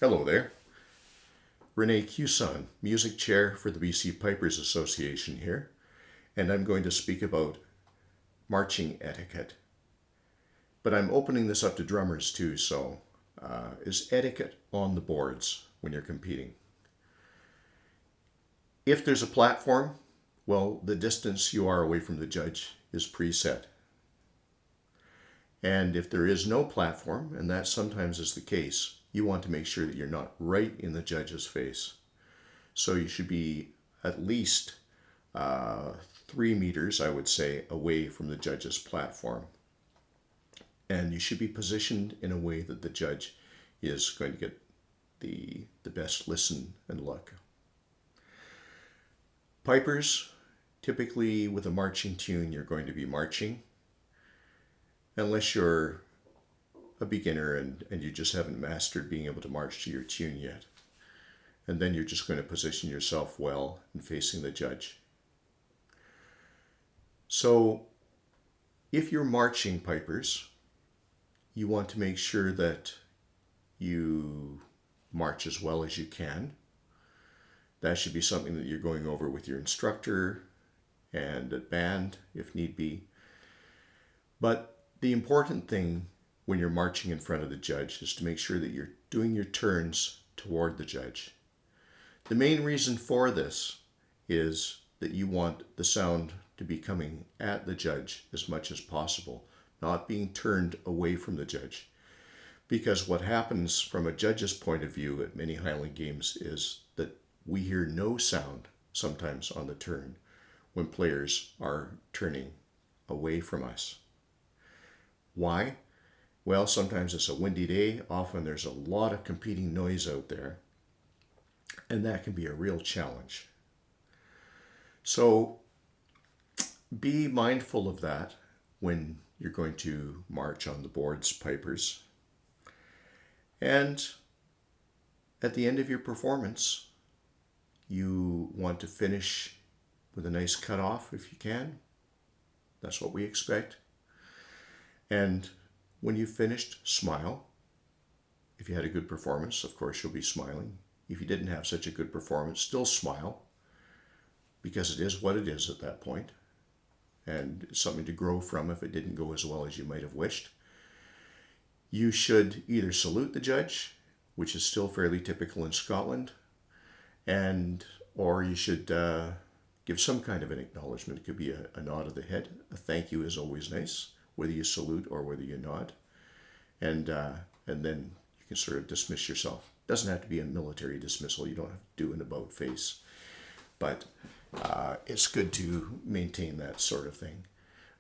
Hello there. Rene Cusson, Music Chair for the BC Pipers Association here, and I'm going to speak about marching etiquette. But I'm opening this up to drummers too, so is etiquette on the boards when you're competing? If there's a platform, well, the distance you are away from the judge is preset. And if there is no platform, and that sometimes is the case, you want to make sure that you're not right in the judge's face. So you should be at least 3 meters, I would say, away from the judge's platform. And you should be positioned in a way that the judge is going to get the best listen and look. Pipers, typically with a marching tune, you're going to be marching. Unless you're a beginner and you just haven't mastered being able to march to your tune yet. And then you're just going to position yourself well and facing the judge. So if you're marching pipers, you want to make sure that you march as well as you can. That should be something that you're going over with your instructor and at band if need be. But the important thing when you're marching in front of the judge is to make sure that you're doing your turns toward the judge. The main reason for this is that you want the sound to be coming at the judge as much as possible, not being turned away from the judge. Because what happens from a judge's point of view at many Highland games is that we hear no sound sometimes on the turn when players are turning away from us. Why? Well, sometimes it's a windy day. Often there's a lot of competing noise out there. And that can be a real challenge. So be mindful of that when you're going to march on the boards, pipers. And at the end of your performance, you want to finish with a nice cutoff if you can. That's what we expect. And when you've finished, smile. If you had a good performance, of course, you'll be smiling. If you didn't have such a good performance, still smile, because it is what it is at that point, and it's something to grow from if it didn't go as well as you might have wished. You should either salute the judge, which is still fairly typical in Scotland, or you should give some kind of an acknowledgement. It could be a nod of the head. A thank you is always nice, whether you salute or whether you nod. And then you can sort of dismiss yourself. It doesn't have to be a military dismissal. You don't have to do an about face. But it's good to maintain that sort of thing.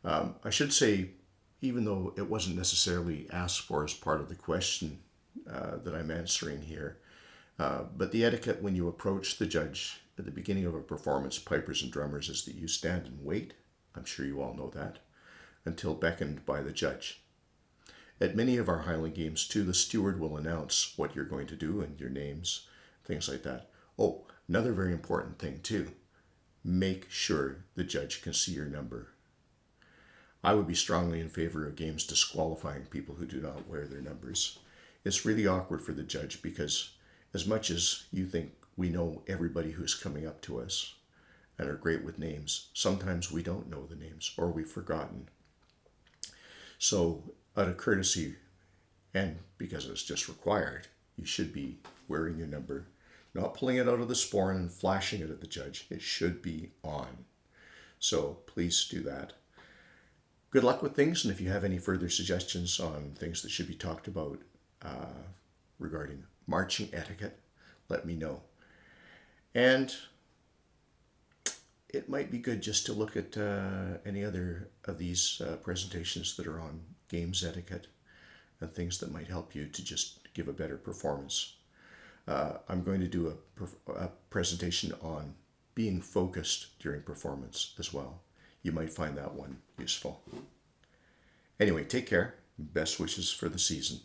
I should say, even though it wasn't necessarily asked for as part of the question that I'm answering here, but the etiquette when you approach the judge at the beginning of a performance, pipers and drummers, is that you stand and wait. I'm sure you all know that, until beckoned by the judge. At many of our Highland games too, the steward will announce what you're going to do and your names, things like that. Oh, another very important thing too, make sure the judge can see your number. I would be strongly in favor of games disqualifying people who do not wear their numbers. It's really awkward for the judge because as much as you think we know everybody who's coming up to us and are great with names, sometimes we don't know the names or we've forgotten. So out of courtesy, and because it's just required, you should be wearing your number, not pulling it out of the sporran and flashing it at the judge. It should be on. So please do that. Good luck with things, and if you have any further suggestions on things that should be talked about regarding marching etiquette, let me know. And it might be good just to look at any other of these presentations that are on games etiquette and things that might help you to just give a better performance. I'm going to do a presentation on being focused during performance as well. You might find that one useful. Anyway, take care. Best wishes for the season.